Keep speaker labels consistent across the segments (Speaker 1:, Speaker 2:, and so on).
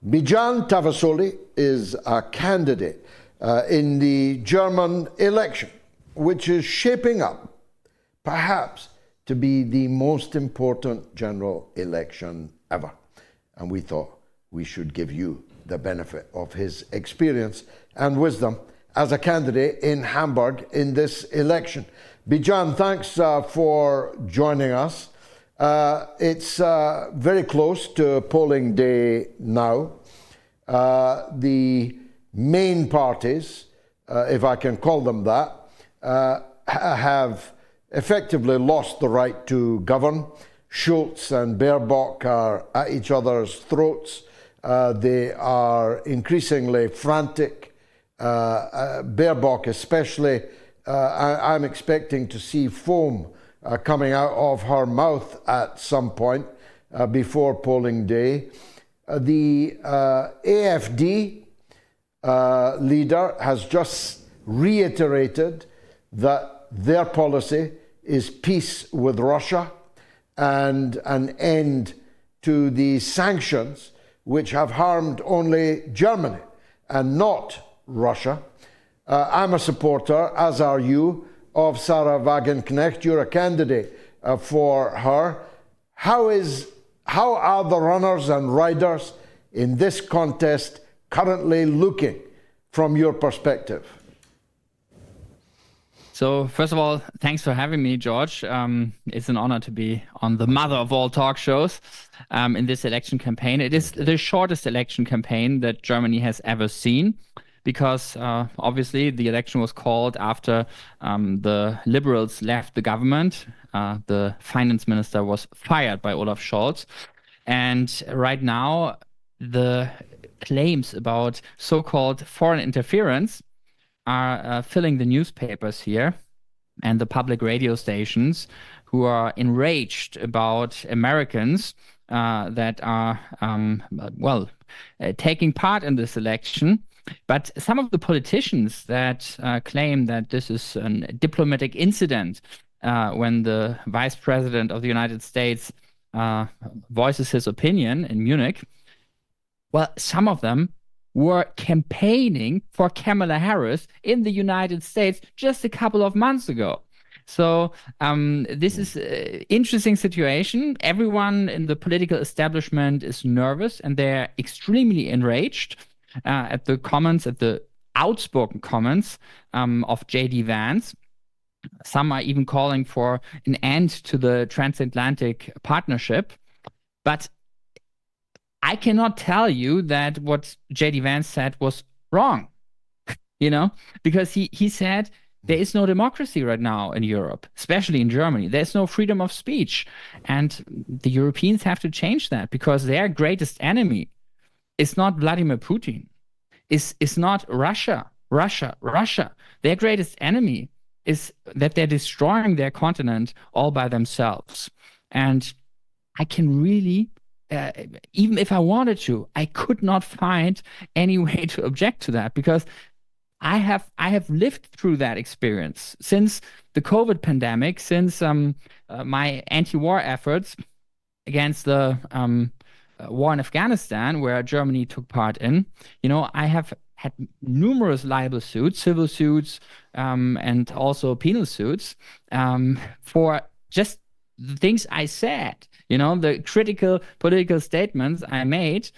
Speaker 1: Bijan Tavassoli is a candidate in the German election, which is shaping up, perhaps, to be the most important general election ever. And we thought we should give you the benefit of his experience and wisdom as a candidate in Hamburg in this election. Bijan, thanks for joining us. It's very close to polling day now. The main parties, if I can call them that, have effectively lost the right to govern. Schulz and Baerbock are at each other's throats. They are increasingly frantic. Baerbock especially, I'm expecting to see foam coming out of her mouth at some point before polling day. The AfD leader has just reiterated that their policy is peace with Russia and an end to the sanctions which have harmed only Germany and not Russia. I'm a supporter, as are you, of Sarah Wagenknecht. You're a candidate for her. How are the runners and riders in this contest currently looking from your perspective?
Speaker 2: So first of all, thanks for having me, George. It's an honor to be on the mother of all talk shows in this election campaign. It is the shortest election campaign that Germany has ever seen, because obviously the election was called after the Liberals left the government. The finance minister was fired by Olaf Scholz. And right now, the claims about so-called foreign interference are filling the newspapers here and the public radio stations, who are enraged about Americans that are, taking part in this election. But some of the politicians that claim that this is a diplomatic incident when the Vice President of the United States voices his opinion in Munich, well, some of them were campaigning for Kamala Harris in the United States just a couple of months ago. So this is an interesting situation. Everyone in the political establishment is nervous, and they're extremely enraged at the outspoken comments of JD Vance. Some are even calling for an end to the transatlantic partnership. But I cannot tell you that what JD Vance said was wrong, because he said there is no democracy right now in Europe, especially in Germany. There's no freedom of speech. And the Europeans have to change that, because their greatest enemy is not Vladimir Putin. It's not Russia. Their greatest enemy is that they're destroying their continent all by themselves. And I can really, even if I wanted to, I could not find any way to object to that, because I have lived through that experience since the COVID pandemic, since my anti-war efforts against the war in Afghanistan, where Germany took part in. I have had numerous libel suits, civil suits, and also penal suits for just the things I said, the critical political statements I made.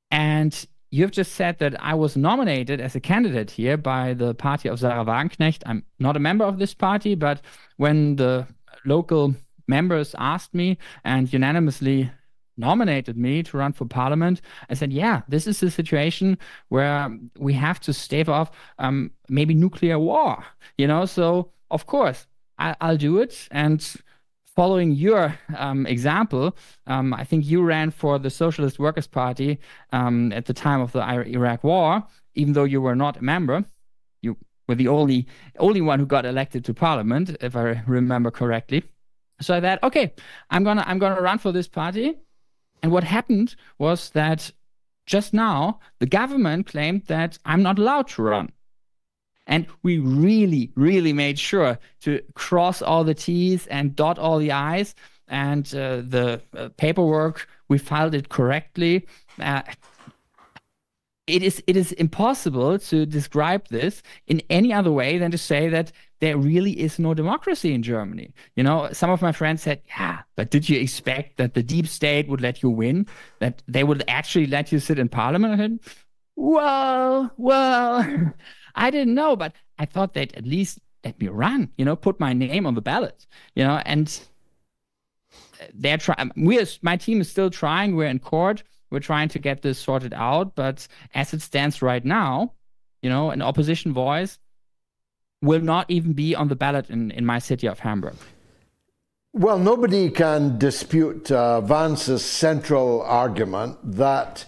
Speaker 2: And you've just said that I was nominated as a candidate here by the party of Sarah Wagenknecht. I'm not a member of this party, but when the local members asked me and unanimously nominated me to run for parliament, I said, yeah, this is a situation where we have to stave off maybe nuclear war, so of course I'll do it. And following your example, I think you ran for the Socialist Workers' Party at the time of the Iraq War, even though you were not a member. You were the only one who got elected to parliament, if I remember correctly. So I thought, okay, I'm gonna run for this party. And what happened was that just now the government claimed that I'm not allowed to run. And we really, really made sure to cross all the T's and dot all the I's. And the paperwork, we filed it correctly. it is impossible to describe this in any other way than to say that there really is no democracy in Germany. Some of my friends said, yeah, but did you expect that the deep state would let you win, that they would actually let you sit in parliament? I said, well, I didn't know, but I thought they'd at least let me run, put my name on the ballot, and they're trying. My team is still trying. We're in court. We're trying to get this sorted out. But as it stands right now, an opposition voice will not even be on the ballot in my city of Hamburg.
Speaker 1: Well, nobody can dispute Vance's central argument that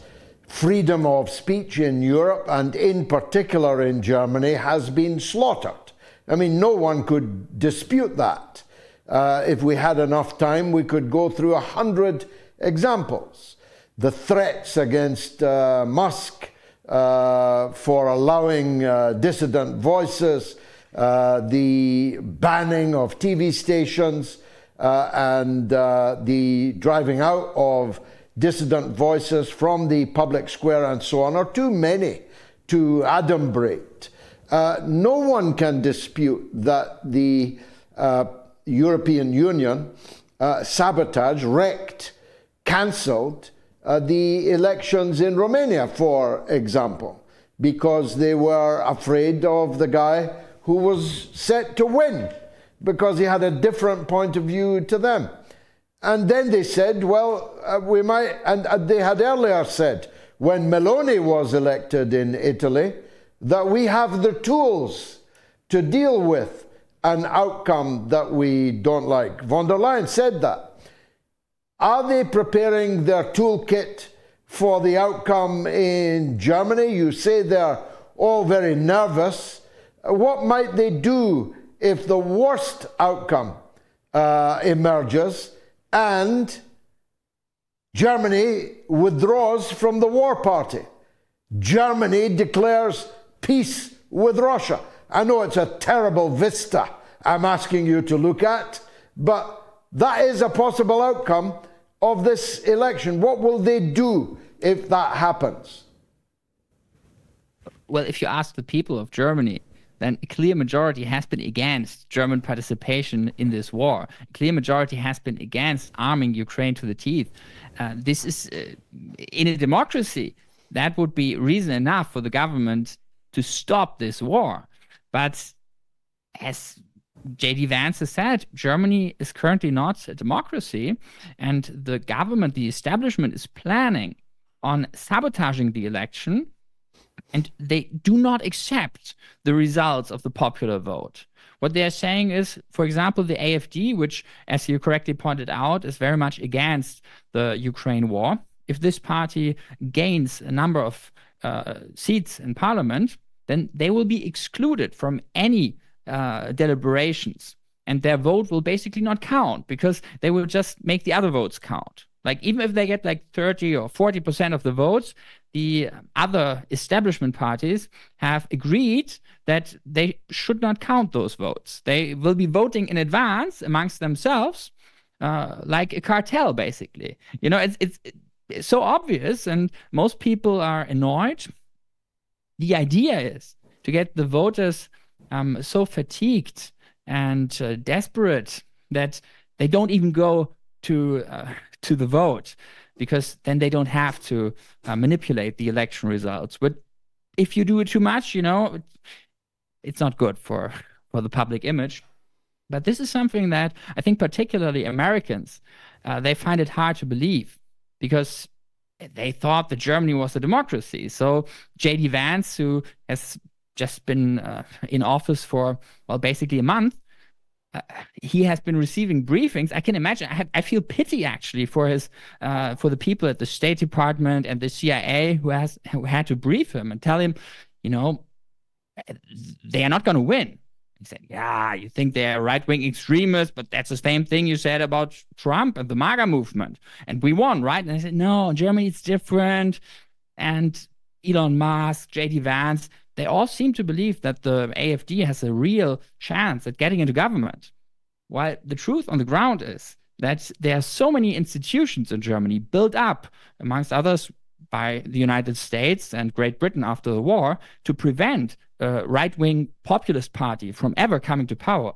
Speaker 1: freedom of speech in Europe, and in particular in Germany, has been slaughtered. I mean, no one could dispute that. If we had enough time, we could go through 100 examples. The threats against Musk for allowing dissident voices, the banning of TV stations, and the driving out of dissident voices from the public square and so on are too many to adumbrate. No one can dispute that the European Union sabotaged, wrecked, cancelled the elections in Romania, for example, because they were afraid of the guy who was set to win, because he had a different point of view to them. And then they said, well, we might, and they had earlier said, when Meloni was elected in Italy, that we have the tools to deal with an outcome that we don't like. Von der Leyen said that. Are they preparing their toolkit for the outcome in Germany? You say they're all very nervous. What might they do if the worst outcome emerges and Germany withdraws from the war party? Germany declares peace with Russia. I know it's a terrible vista I'm asking you to look at, but that is a possible outcome of this election. What will they do if that happens?
Speaker 2: Well, if you ask the people of Germany, then a clear majority has been against German participation in this war. A clear majority has been against arming Ukraine to the teeth. This is, in a democracy, that would be reason enough for the government to stop this war. But as JD Vance has said, Germany is currently not a democracy, and the government, the establishment, is planning on sabotaging the election, and they do not accept the results of the popular vote. What they are saying is, for example, the AfD, which, as you correctly pointed out, is very much against the Ukraine war. If this party gains a number of seats in parliament, then they will be excluded from any deliberations, and their vote will basically not count, because they will just make the other votes count. Like, even if they get like 30 or 40% of the votes, the other establishment parties have agreed that they should not count those votes. They will be voting in advance amongst themselves, like a cartel, basically. It's so obvious, and most people are annoyed. The idea is to get the voters so fatigued and desperate that they don't even go to the vote, because then they don't have to manipulate the election results. But if you do it too much, it's not good for the public image. But this is something that I think particularly Americans, they find it hard to believe, because they thought that Germany was a democracy. So JD Vance, who has just been in office for, well, basically a month, he has been receiving briefings. I can imagine. I feel pity actually for the people at the State Department and the CIA who had to brief him and tell him, they are not going to win. He said, "Yeah, you think they're right-wing extremists, but that's the same thing you said about Trump and the MAGA movement, and we won, right?" And I said, "No, in Germany it's different." And Elon Musk, JD Vance, they all seem to believe that the AfD has a real chance at getting into government. While the truth on the ground is that there are so many institutions in Germany built up, amongst others, by the United States and Great Britain after the war to prevent a right-wing populist party from ever coming to power,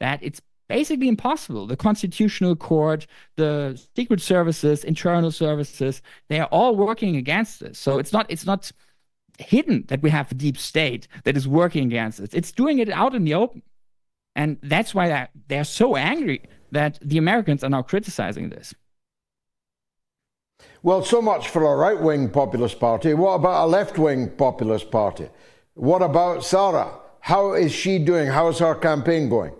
Speaker 2: that it's basically impossible. The Constitutional Court, the Secret Services, internal services, they are all working against this. So it's not hidden that we have a deep state that is working against it. It's doing it out in the open. And that's why they're so angry that the Americans are now criticizing this.
Speaker 1: Well, so much for a right-wing populist party. What about a left-wing populist party? What about Sarah? How is she doing? How is her campaign going?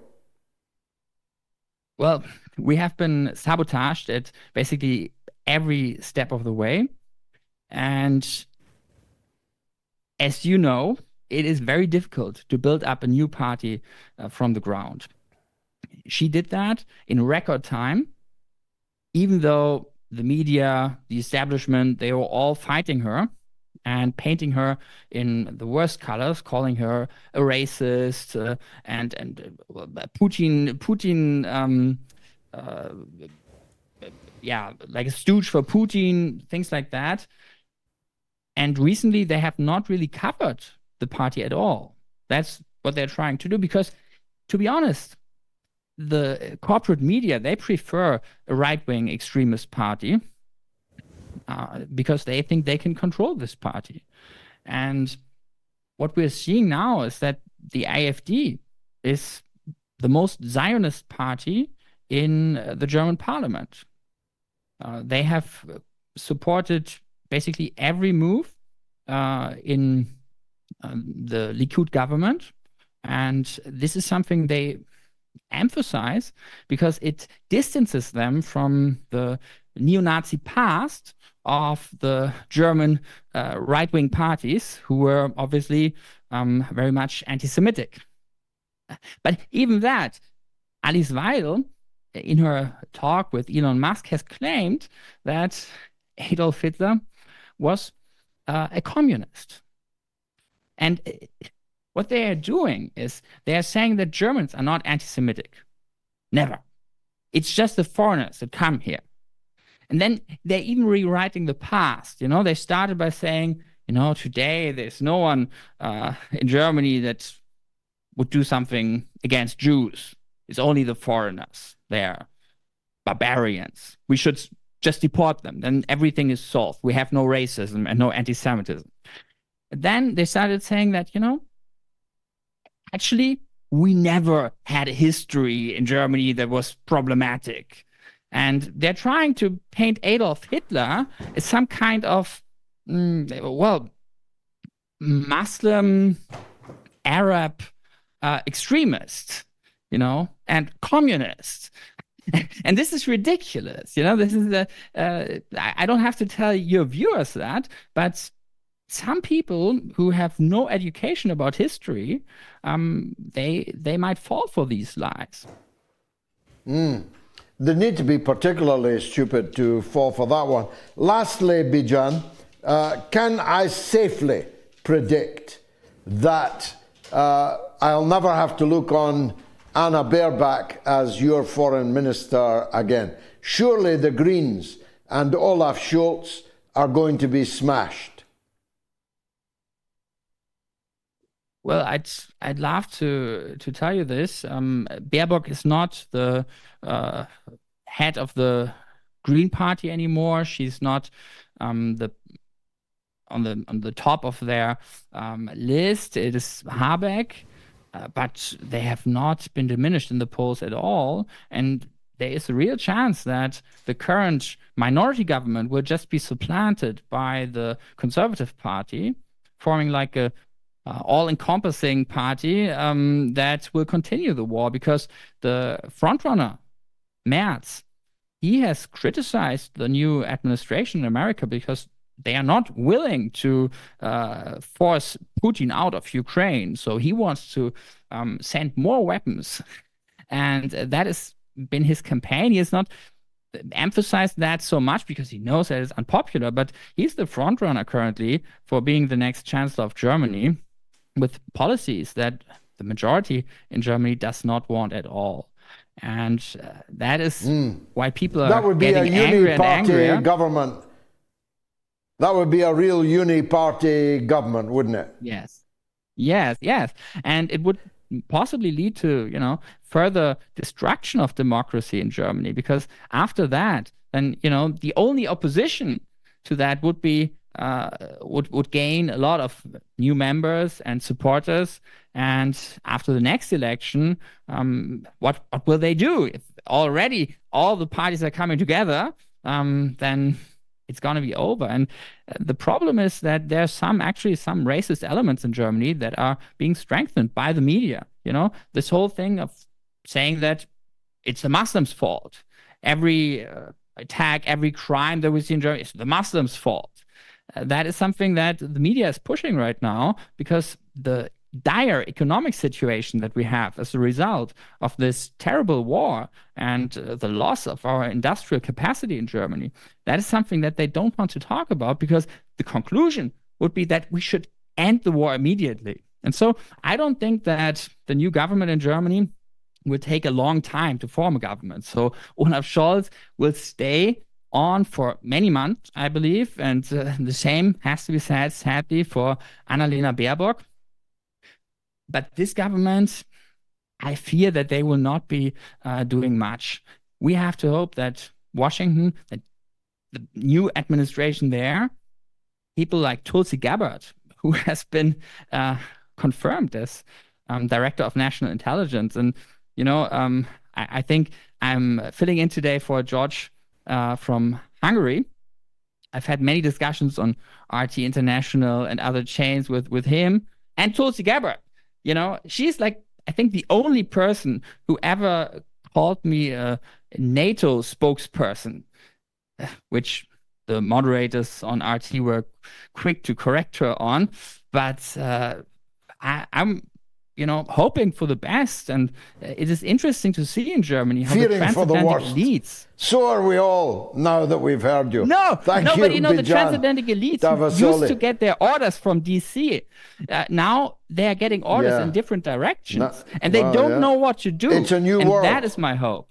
Speaker 2: Well, we have been sabotaged at basically every step of the way. And as you know, it is very difficult to build up a new party from the ground. She did that in record time, even though the media, the establishment, they were all fighting her and painting her in the worst colors, calling her a racist and Putin, like a stooge for Putin, things like that. And recently, they have not really covered the party at all. That's what they're trying to do because, to be honest, the corporate media, they prefer a right-wing extremist party because they think they can control this party. And what we're seeing now is that the AfD is the most Zionist party in the German parliament. They have supported basically every move in the Likud government. And this is something they emphasize because it distances them from the neo-Nazi past of the German right-wing parties who were obviously very much anti-Semitic. But even that, Alice Weidel, in her talk with Elon Musk, has claimed that Adolf Hitler was a communist. And what they are doing is they are saying that Germans are not anti-Semitic. Never. It's just the foreigners that come here. And then they're even rewriting the past. You know, they started by saying, you know, today there's no one in Germany that would do something against Jews. It's only the foreigners. They're barbarians. We should just deport them. Then everything is solved. We have no racism and no anti-Semitism. Then they started saying that, you know, actually, we never had a history in Germany that was problematic. And they're trying to paint Adolf Hitler as some kind of, Muslim, Arab extremist, you know, and communist. And this is ridiculous. You know, this is I don't have to tell your viewers that, but some people who have no education about history, they might fall for these lies.
Speaker 1: They need to be particularly stupid to fall for that one. Lastly, Bijan, can I safely predict that I'll never have to look on Anna Baerbock as your foreign minister again? Surely the Greens and Olaf Scholz are going to be smashed.
Speaker 2: Well, I'd love to tell you this. Baerbock is not the head of the Green Party anymore. She's not on the top of their list. It is Habeck, but they have not been diminished in the polls at all. And there is a real chance that the current minority government will just be supplanted by the Conservative Party, forming like a all-encompassing party that will continue the war, because the frontrunner, Merz, he has criticized the new administration in America because they are not willing to force Putin out of Ukraine. So he wants to send more weapons. And that has been his campaign. He has not emphasized that so much because he knows that it's unpopular, but he's the frontrunner currently for being the next chancellor of Germany, with policies that the majority in Germany does not want at all. And that is why people are
Speaker 1: that would be
Speaker 2: getting
Speaker 1: a
Speaker 2: angrier and angrier.
Speaker 1: Government. That would be a real uni-party government, wouldn't it?
Speaker 2: Yes. Yes, yes. And it would possibly lead to, further destruction of democracy in Germany, because after that, then, the only opposition to that would be would gain a lot of new members and supporters. And after the next election, what will they do? If already all the parties are coming together, then it's going to be over. And the problem is that there's actually some racist elements in Germany that are being strengthened by the media. This whole thing of saying that it's the Muslims' fault. Every attack, every crime that we see in Germany is the Muslims' fault. That is something that the media is pushing right now, because the dire economic situation that we have as a result of this terrible war and the loss of our industrial capacity in Germany, that is something that they don't want to talk about, because the conclusion would be that we should end the war immediately. And so I don't think that the new government in Germany will take a long time to form a government. So Olaf Scholz will stay on for many months, I believe, and the same has to be said, sadly, for Annalena Baerbock. But this government, I fear that they will not be doing much. We have to hope that Washington, that the new administration there, people like Tulsi Gabbard, who has been confirmed as Director of National Intelligence. And, I think I'm filling in today for George from Hungary. I've had many discussions on RT International and other chains with him and Tulsi Gabbard. She's like, I think, the only person who ever called me a NATO spokesperson, which the moderators on RT were quick to correct her on. But I'm hoping for the best. And it is interesting to see in Germany how
Speaker 1: fearing
Speaker 2: the transatlantic elites.
Speaker 1: So are we all, now that we've heard you.
Speaker 2: Thank you, but the transatlantic elites
Speaker 1: Tavassoli
Speaker 2: used to get their orders from DC. Now they are getting orders in different directions, and they don't know what to do.
Speaker 1: It's a new world.
Speaker 2: That is my hope.